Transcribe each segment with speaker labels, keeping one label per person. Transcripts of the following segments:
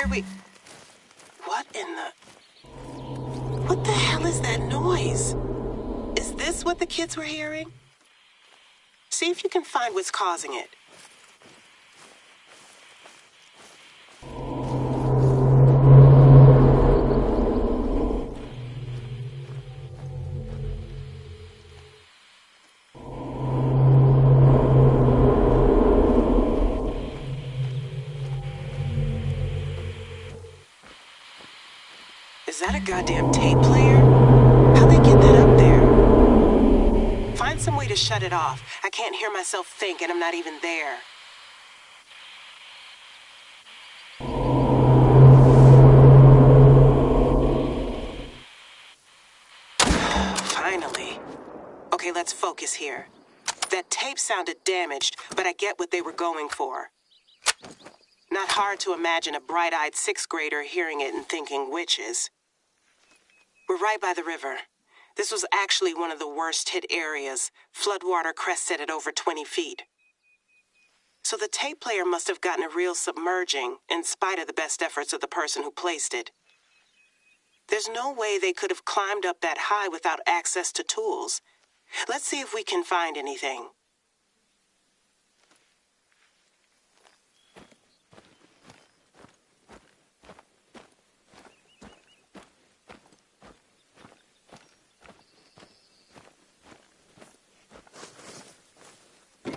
Speaker 1: here we... What in the... What the hell is that noise? Is this what the kids were hearing? See if you can find what's causing it. Is that a goddamn tape player? How'd they get that up there? Find some way to shut it off. I can't hear myself think, and I'm not even there. Finally. Okay, let's focus here. That tape sounded damaged, but I get what they were going for. Not hard to imagine a bright-eyed sixth grader hearing it and thinking witches. We're right by the river. This was actually one of the worst hit areas. Floodwater crested at over 20 feet. So the tape player must have gotten a real submerging, in spite of the best efforts of the person who placed it. There's no way they could have climbed up that high without access to tools. Let's see if we can find anything.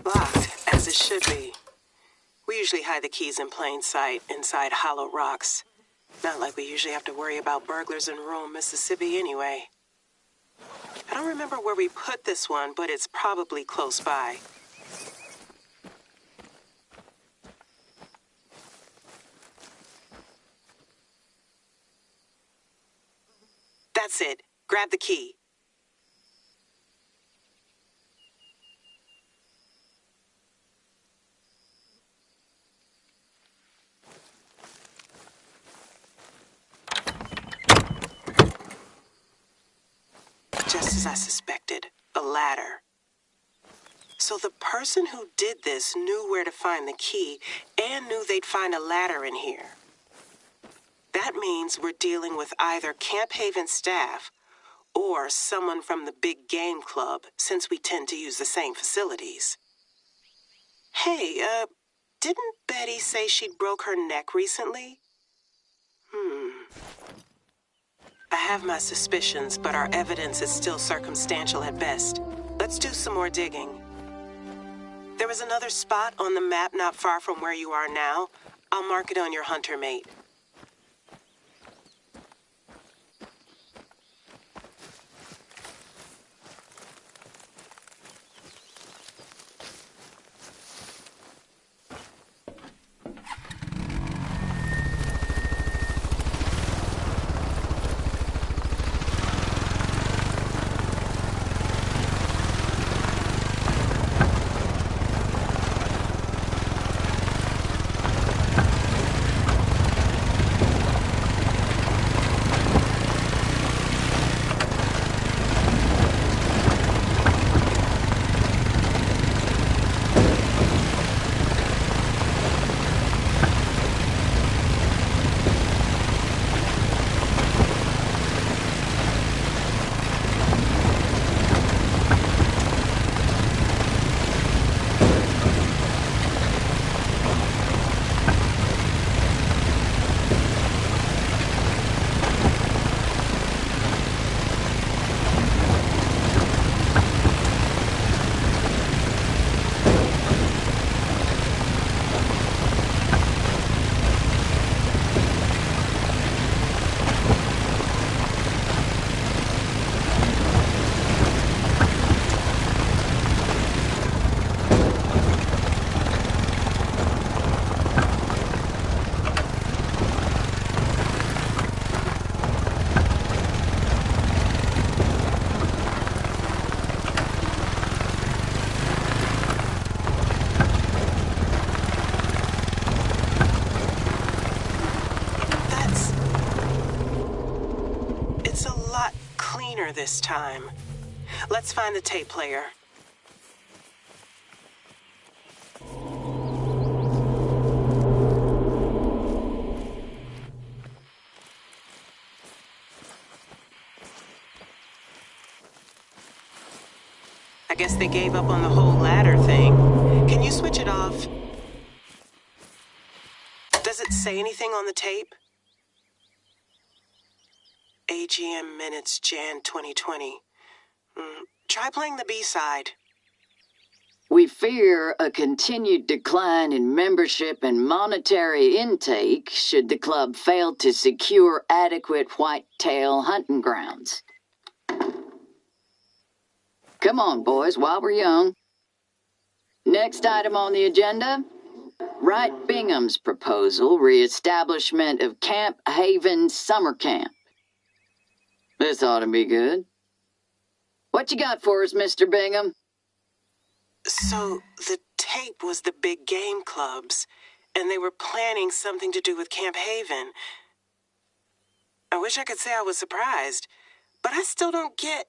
Speaker 1: Locked, as it should be. We usually hide the keys in plain sight, inside hollow rocks. Not like we usually have to worry about burglars in rural Mississippi anyway. I don't remember where we put this one, but it's probably close by. That's it. Grab the key. Just as I suspected, a ladder. So the person who did this knew where to find the key and knew they'd find a ladder in here. That means we're dealing with either Camp Haven staff or someone from the big game club, since we tend to use the same facilities. Hey, didn't Betty say she'd broke her neck recently? I have my suspicions, but our evidence is still circumstantial at best. Let's do some more digging. There was another spot on the map not far from where you are now. I'll mark it on your hunter mate. This time. Let's find the tape player. I guess they gave up on the whole ladder thing. Can you switch it off? Does it say anything on the tape? AGM minutes, Jan 2020. Try playing the B-side.
Speaker 2: We fear a continued decline in membership and monetary intake should the club fail to secure adequate whitetail hunting grounds. Come on, boys, while we're young. Next item on the agenda, Wright Bingham's proposal, reestablishment of Camp Haven Summer Camp. This ought to be good. What you got for us, Mr. Bingham?
Speaker 1: So, the tape was the big game clubs, and they were planning something to do with Camp Haven. I wish I could say I was surprised, but I still don't get...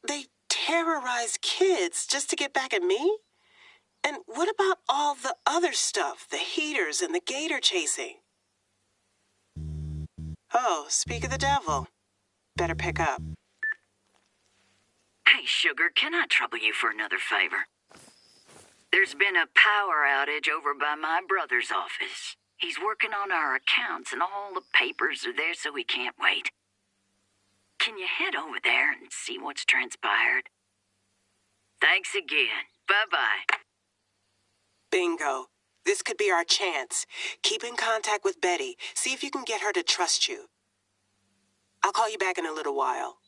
Speaker 1: They terrorize kids just to get back at me? And what about all the other stuff, the heaters and the gator chasing? Oh, speak of the devil. Better pick up.
Speaker 3: Hey, Sugar, can I trouble you for another favor? There's been a power outage over by my brother's office. He's working on our accounts and all the papers are there so he can't wait. Can you head over there and see what's transpired? Thanks again. Bye-bye.
Speaker 1: Bingo. This could be our chance. Keep in contact with Betty. See if you can get her to trust you. I'll call you back in a little while.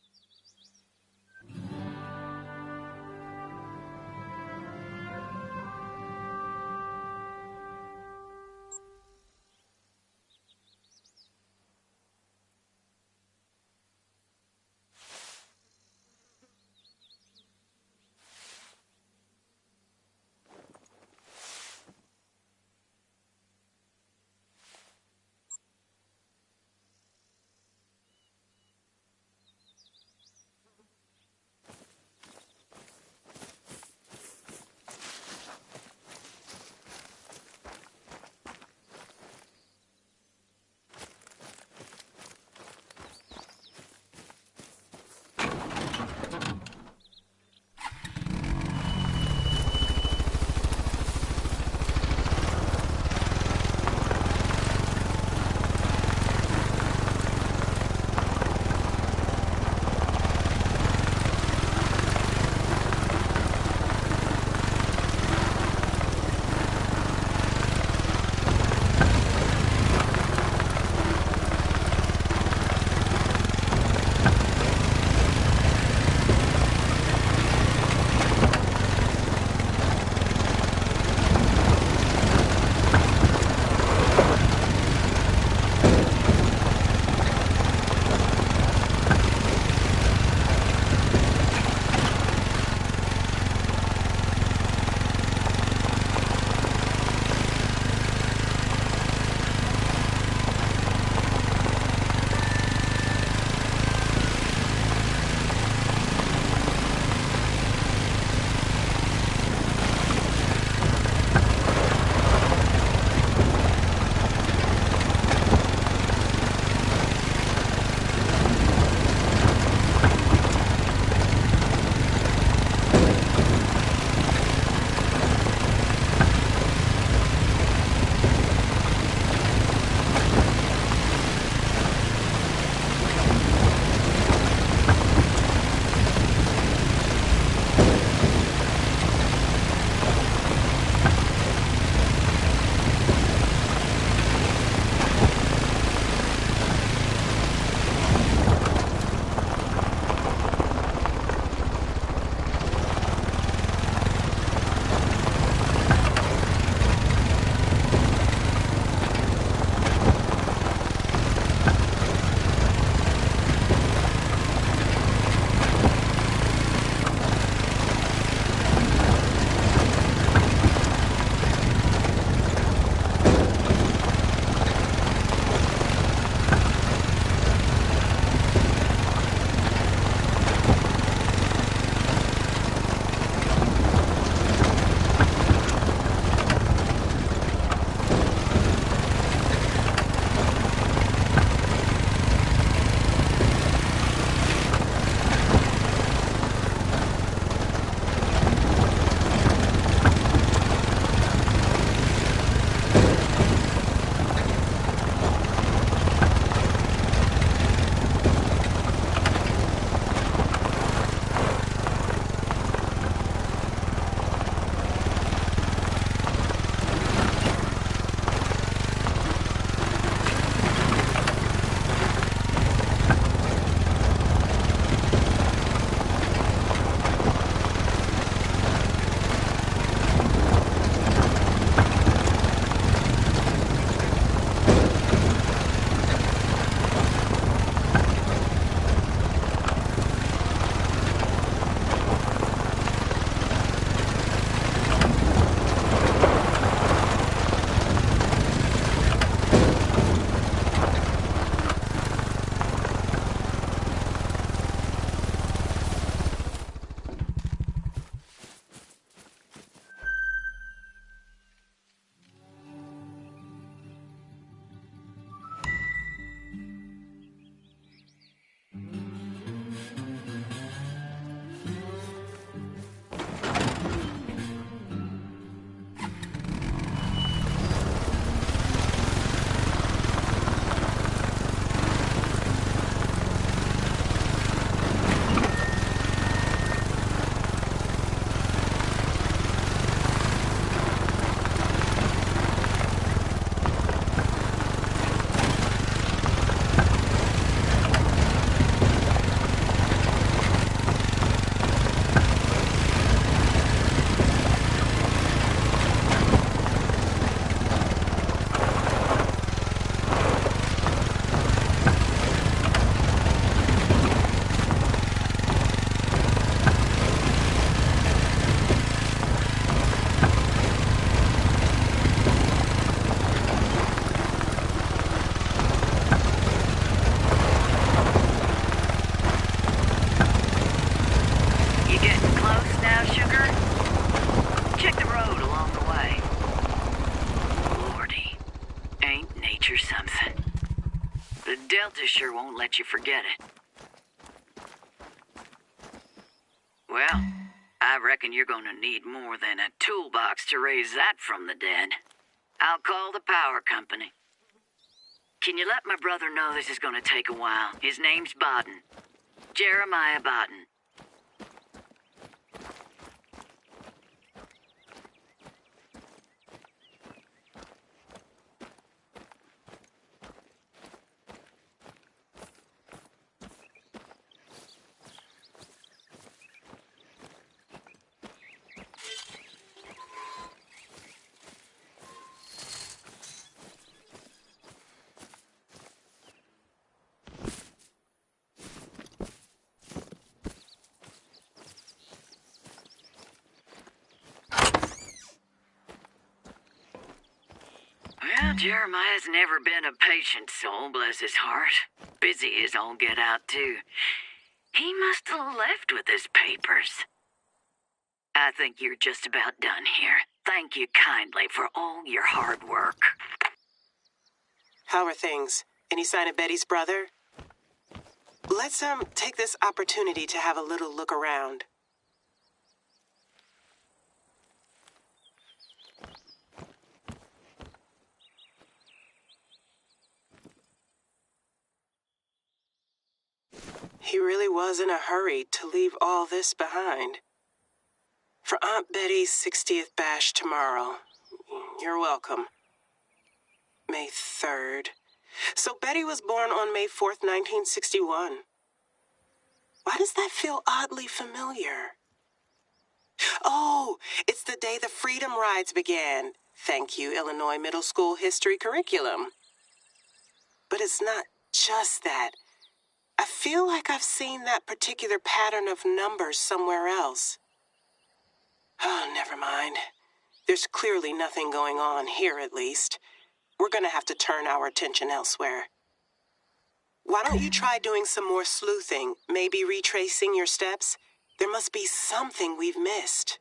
Speaker 3: Delta sure won't let you forget it. Well, I reckon you're gonna need more than a toolbox to raise that from the dead. I'll call the power company. Can you let my brother know this is gonna take a while? His name's Bodden. Jeremiah Bodden. Well, Jeremiah's never been a patient soul, bless his heart. Busy as all get out, too. He must have left with his papers. I think you're just about done here. Thank you kindly for all your hard work.
Speaker 1: How are things? Any sign of Betty's brother? Let's, take this opportunity to have a little look around. He really was in a hurry to leave all this behind. For Aunt Betty's 60th bash tomorrow. You're welcome. May 3rd. So Betty was born on May 4th, 1961. Why does that feel oddly familiar? Oh, it's the day the Freedom Rides began. Thank you, Illinois Middle School History Curriculum. But it's not just that. I feel like I've seen that particular pattern of numbers somewhere else. Oh, never mind. There's clearly nothing going on here, at least. We're gonna have to turn our attention elsewhere. Why don't you try doing some more sleuthing, maybe retracing your steps? There must be something we've missed.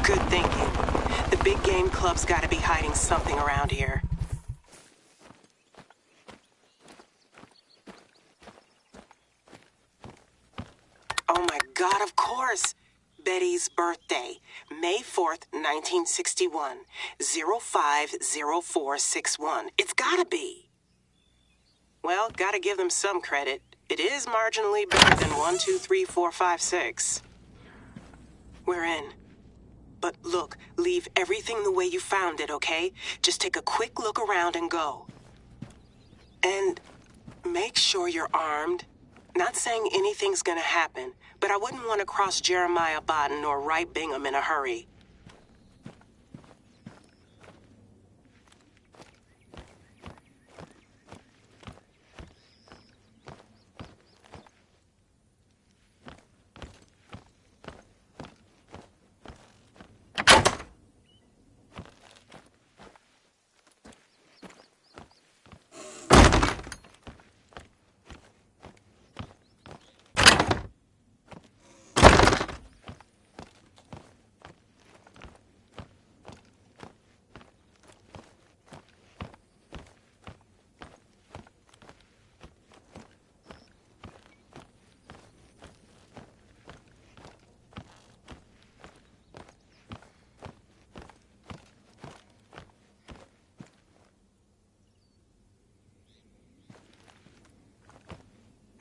Speaker 1: Good thinking. The big game club's gotta be hiding something around here. Oh my God, of course! Betty's birthday, May 4th, 1961, 050461. It's gotta be. Well, gotta give them some credit. It is marginally better than 1, 2, 3, 4, 5, 6. We're in. But look, leave everything the way you found it, okay? Just take a quick look around and go. And make sure you're armed. Not saying anything's gonna happen, but I wouldn't want to cross Jeremiah Bodden or Wright Bingham in a hurry.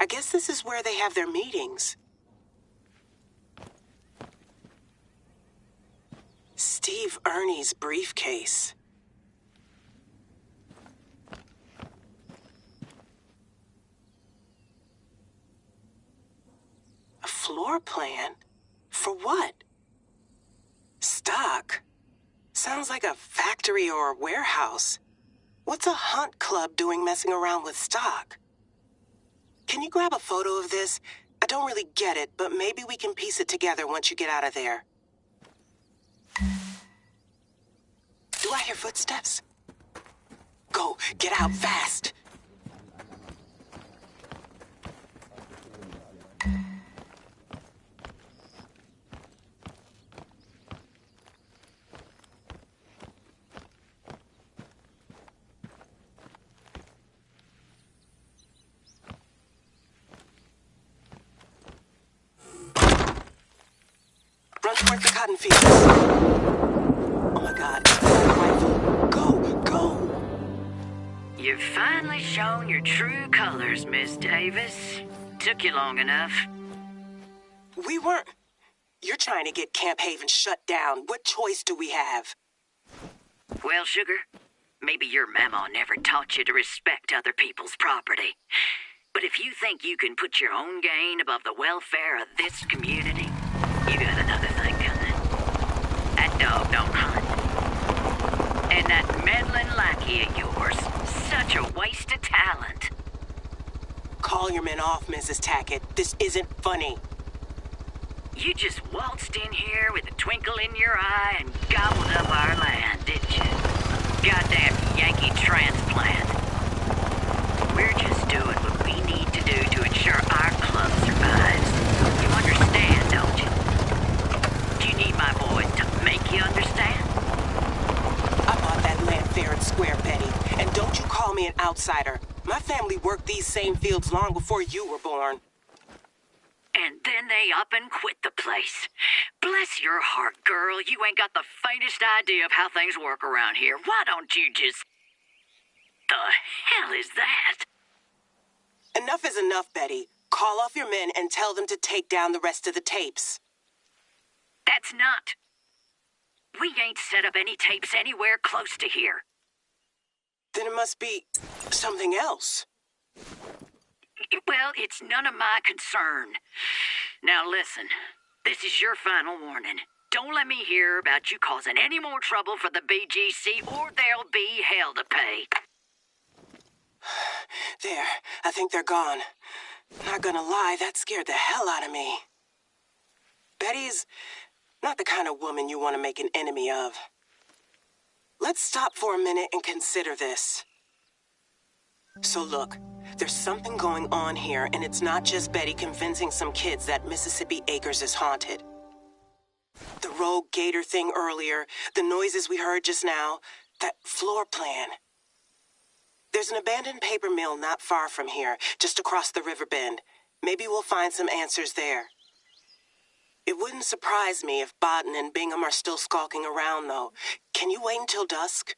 Speaker 1: I guess this is where they have their meetings. Steve Ernie's briefcase. A floor plan? For what? Stock? Sounds like a factory or a warehouse. What's a hunt club doing messing around with stock? Can you grab a photo of this? I don't really get it, but maybe we can piece it together once you get out of there. Do I hear footsteps? Go, get out fast. Run towards the cotton fields. Oh my God, rifle. Go, go.
Speaker 3: You've finally shown your true colors, Miss Davis. Took you long enough.
Speaker 1: We weren't. You're trying to get Camp Haven shut down. What choice do we have?
Speaker 3: Well, sugar, maybe your mama never taught you to respect other people's property. But if you think you can put your own gain above the welfare of this community, you got another thing coming. That dog don't hunt. And that meddling lackey of yours, such a waste of talent.
Speaker 1: Call your men off, Mrs. Tackett. This isn't funny.
Speaker 3: You just waltzed in here with a twinkle in your eye and gobbled up our land, didn't you? Goddamn Yankee transplant. We're just doing what we need to do to ensure our club survives. You understand, don't you? Do you need my boys to make you understand?
Speaker 1: I bought that land fair and square, Betty. And outsider. My family worked these same fields long before you were born.
Speaker 3: And then they up and quit the place. Bless your heart, girl. You ain't got the faintest idea of how things work around here. Why don't you just... The hell is that?
Speaker 1: Enough is enough, Betty. Call off your men and tell them to take down the rest of the tapes.
Speaker 3: That's not. We ain't set up any tapes anywhere close to here.
Speaker 1: Then it must be something else.
Speaker 3: Well, it's none of my concern. Now listen, this is your final warning. Don't let me hear about you causing any more trouble for the BGC, or there'll be hell to pay.
Speaker 1: There, I think they're gone. Not gonna lie, that scared the hell out of me. Betty's not the kind of woman you want to make an enemy of. Let's stop for a minute and consider this. So look, there's something going on here, and it's not just Betty convincing some kids that Mississippi Acres is haunted. The rogue gator thing earlier, the noises we heard just now, that floor plan. There's an abandoned paper mill not far from here, just across the river bend. Maybe we'll find some answers there. It wouldn't surprise me if Bodden and Bingham are still skulking around, though. Can you wait until dusk?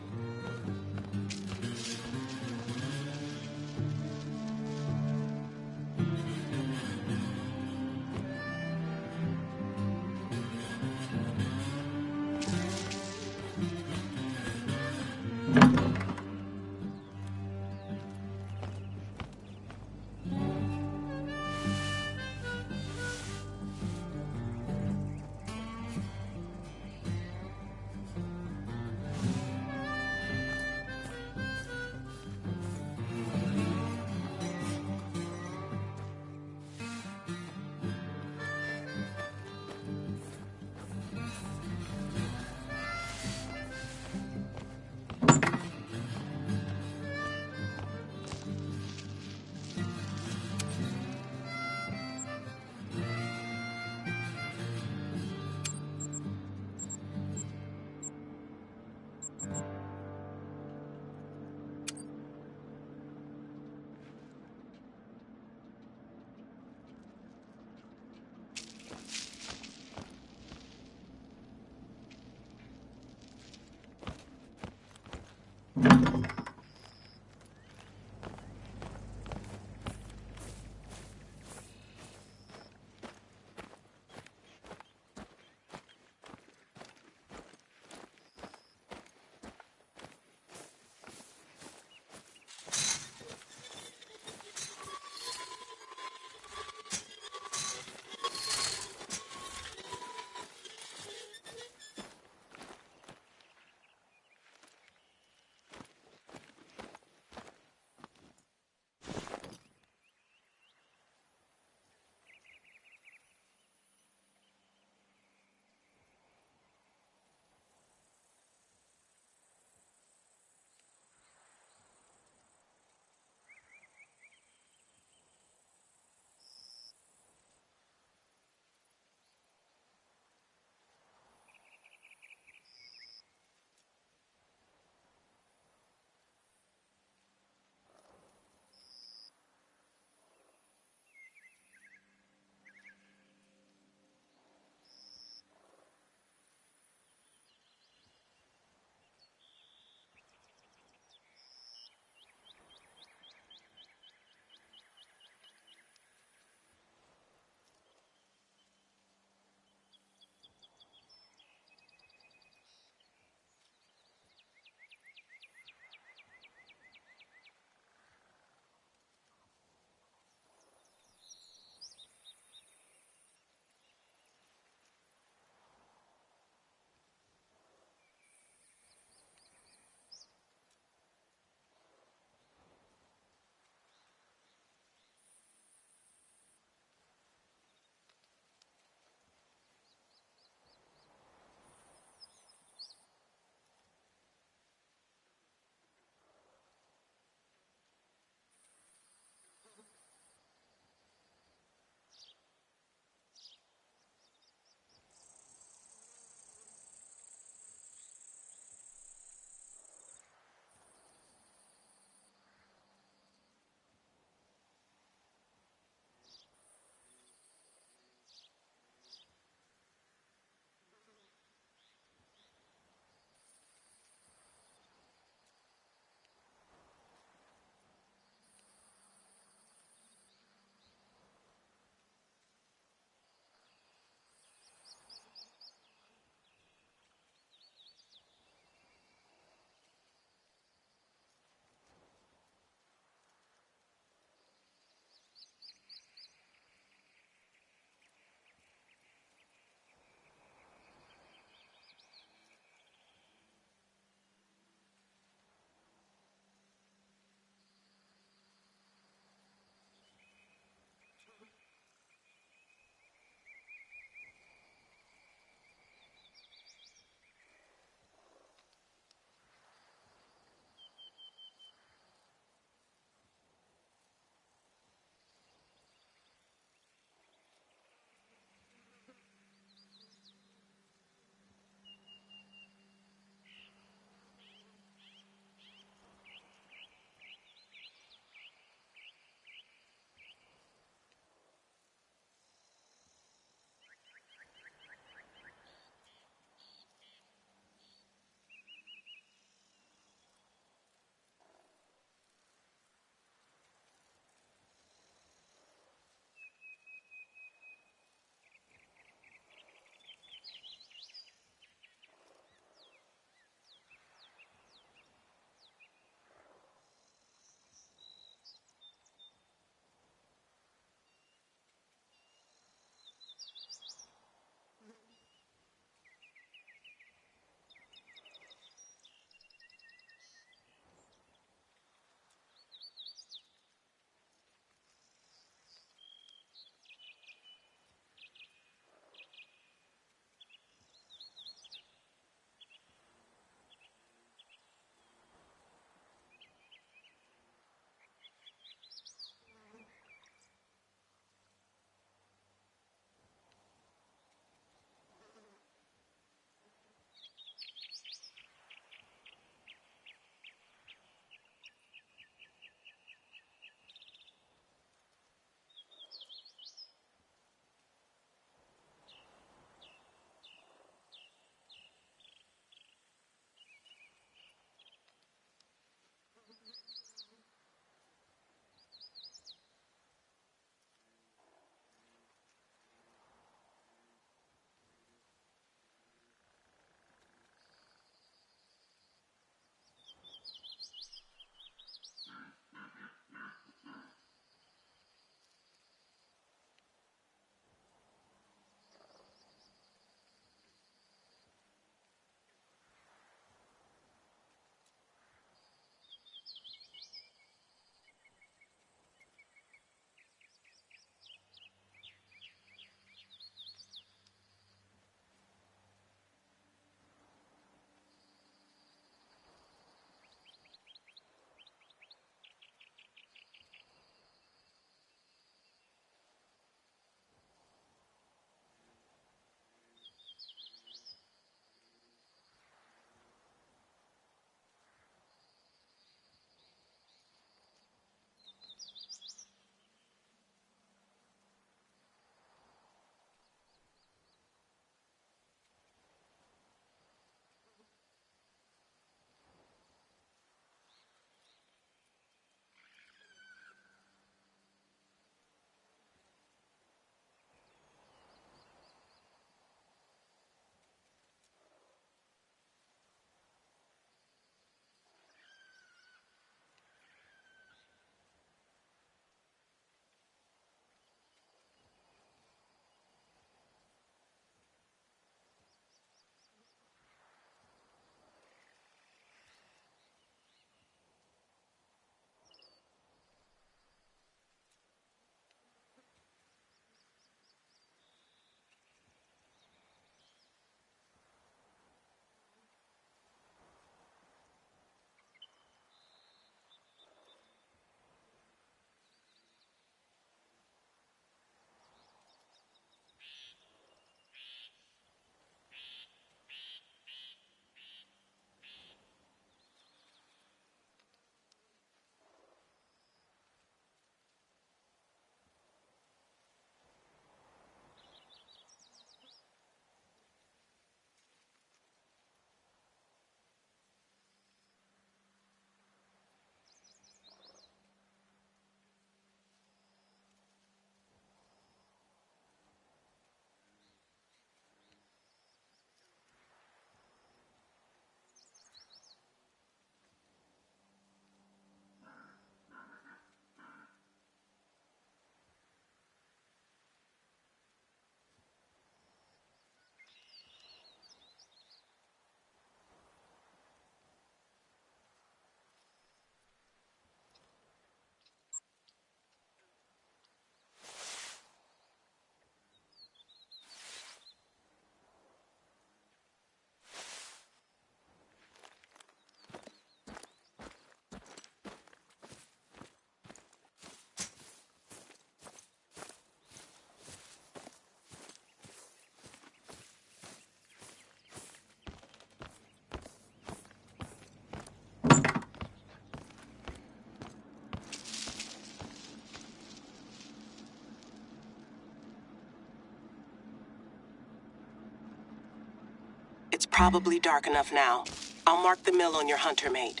Speaker 1: probably dark enough now. I'll mark the mill on your hunter mate.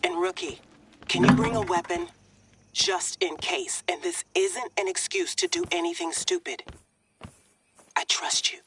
Speaker 1: And Rookie, can you bring a weapon? Just in case, and this isn't an excuse to do anything stupid. I trust you.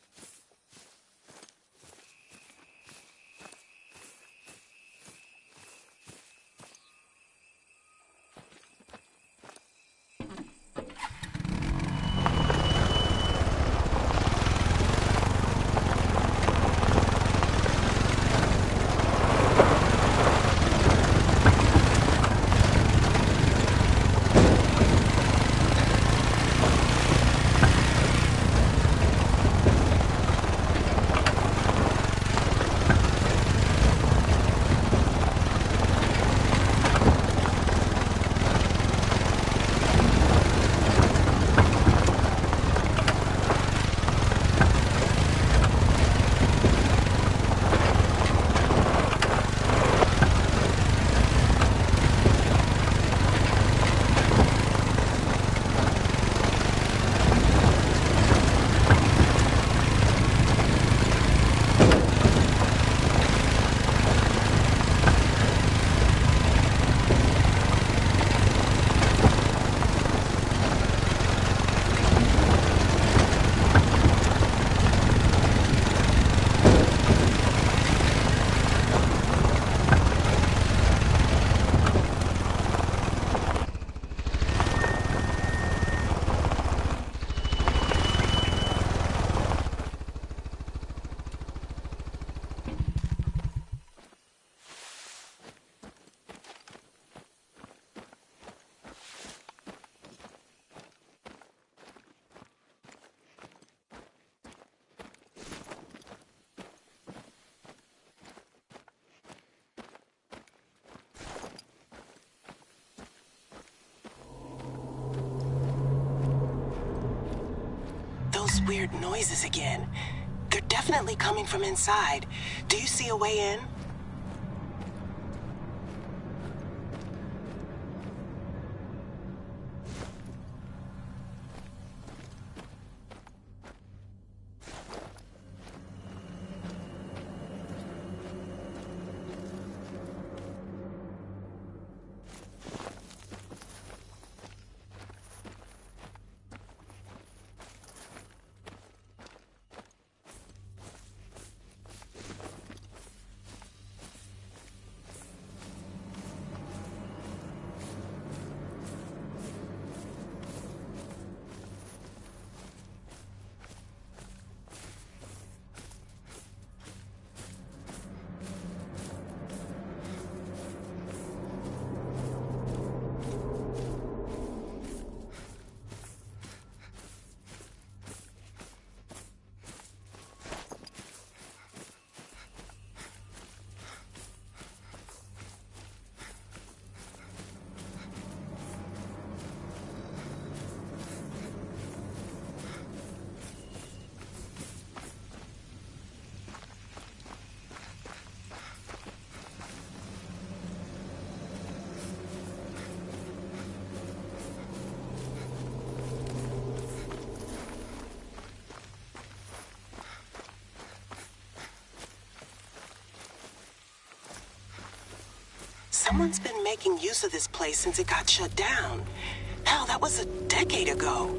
Speaker 1: Those weird noises again. They're definitely coming from inside. Do you see a way in? Someone's been making use of this place since it got shut down. Hell, that was a decade ago.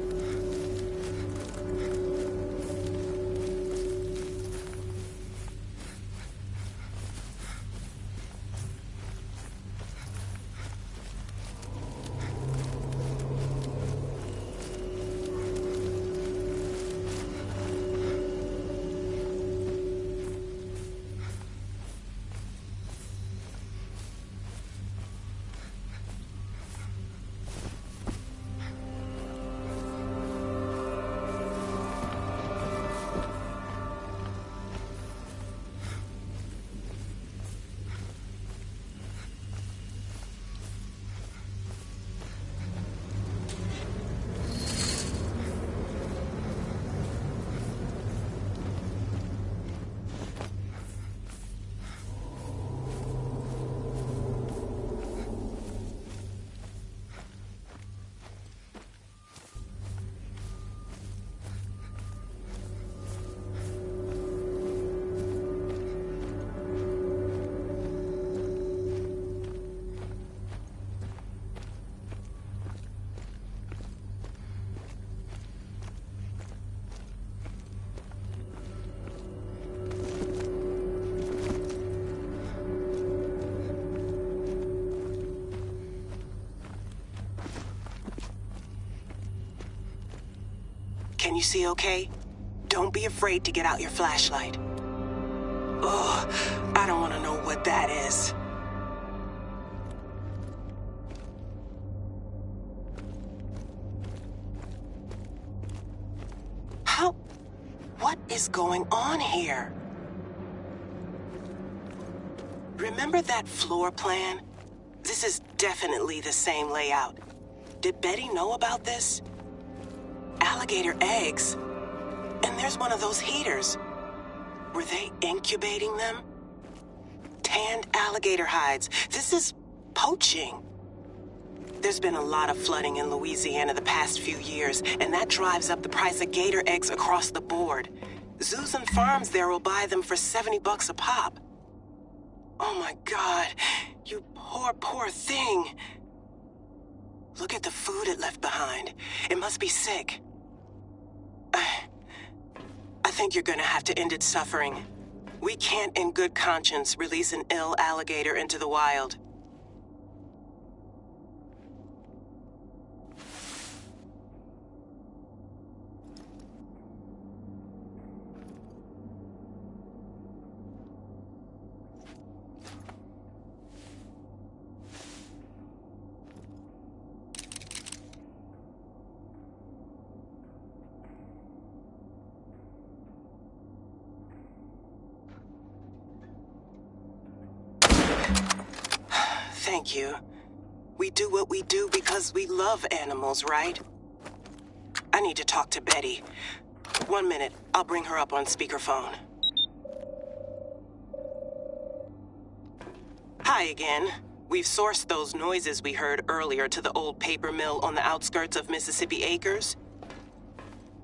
Speaker 1: Can you see okay? Don't be afraid to get out your flashlight. Oh, I don't want to know what that is. What is going on here? Remember that floor plan? This is definitely the same layout. Did Betty know about this? Alligator eggs. And there's one of those heaters. Were they incubating them? Tanned alligator hides. This is poaching. There's been a lot of flooding in Louisiana the past few years, and that drives up the price of gator eggs across the board. Zoos and farms there will buy them for $70 a pop. Oh my God, you poor, poor thing. Look at the food it left behind. It must be sick. I think you're gonna have to end its suffering. We can't in good conscience release an ill alligator into the wild. Thank you. We do what we do because we love animals, right? I need to talk to Betty. 1 minute, I'll bring her up on speakerphone. Hi again. We've sourced those noises we heard earlier to the old paper mill on the outskirts of Mississippi Acres.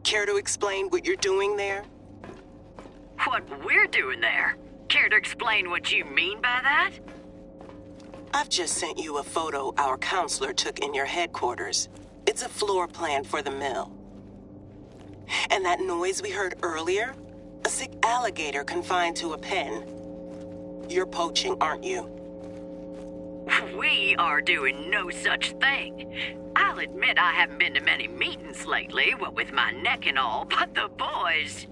Speaker 1: Care to explain what you're doing there?
Speaker 3: What we're doing there? Care to explain what you mean by that?
Speaker 1: I've just sent you a photo our counselor took in your headquarters. It's a floor plan for the mill. And that noise we heard earlier? A sick alligator confined to a pen. You're poaching, aren't you?
Speaker 3: We are doing no such thing. I'll admit I haven't been to many meetings lately, what with my neck and all, but the boys...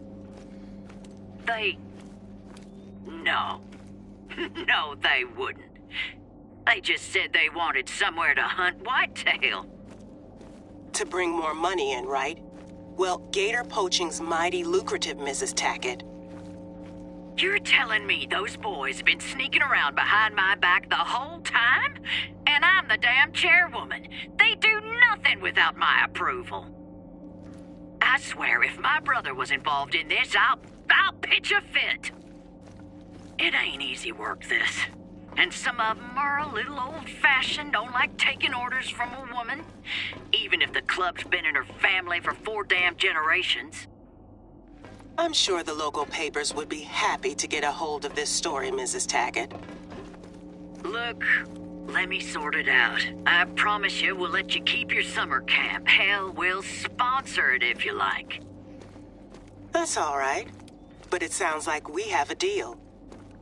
Speaker 3: No. No, they wouldn't. They just said they wanted somewhere to hunt whitetail.
Speaker 1: To bring more money in, right? Well, gator poaching's mighty lucrative, Mrs. Tackett.
Speaker 3: You're telling me those boys been sneaking around behind my back the whole time? And I'm the damn chairwoman. They do nothing without my approval. I swear if my brother was involved in this, I'll pitch a fit. It ain't easy work, this. And some of them are a little old-fashioned, don't like taking orders from a woman, even if the club's been in her family for 4 damn generations.
Speaker 1: I'm sure the local papers would be happy to get a hold of this story, Mrs. Tackett.
Speaker 3: Look, let me sort it out. I promise you we'll let you keep your summer camp. Hell, we'll sponsor it if you like.
Speaker 1: That's all right. But it sounds like we have a deal.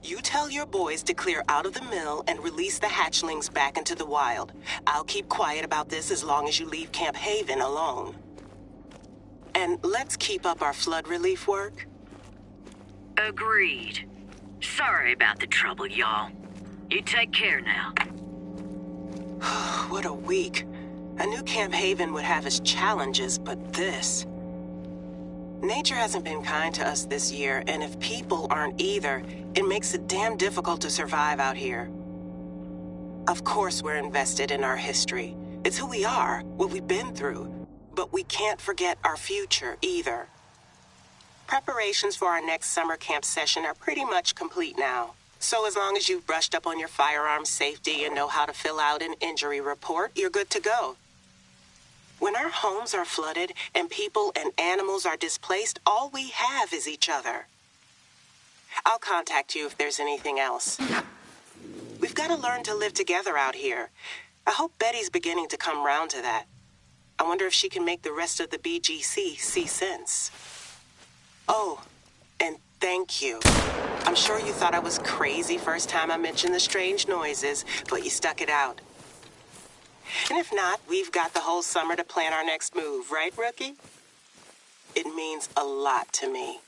Speaker 1: You tell your boys to clear out of the mill and release the hatchlings back into the wild. I'll keep quiet about this as long as you leave Camp Haven alone. And let's keep up our flood relief work.
Speaker 3: Agreed. Sorry about the trouble, y'all. You take care now.
Speaker 1: What a week. I knew Camp Haven would have its challenges, but this... Nature hasn't been kind to us this year, and if people aren't either, it makes it damn difficult to survive out here. Of course we're invested in our history. It's who we are, what we've been through. But we can't forget our future, either. Preparations for our next summer camp session are pretty much complete now. So as long as you've brushed up on your firearm safety and know how to fill out an injury report, you're good to go. When our homes are flooded and people and animals are displaced, all we have is each other. I'll contact you if there's anything else. We've got to learn to live together out here. I hope Betty's beginning to come round to that. I wonder if she can make the rest of the BGC see sense. Oh, and thank you. I'm sure you thought I was crazy first time I mentioned the strange noises, but you stuck it out. And if not, we've got the whole summer to plan our next move, right, Rookie? It means a lot to me.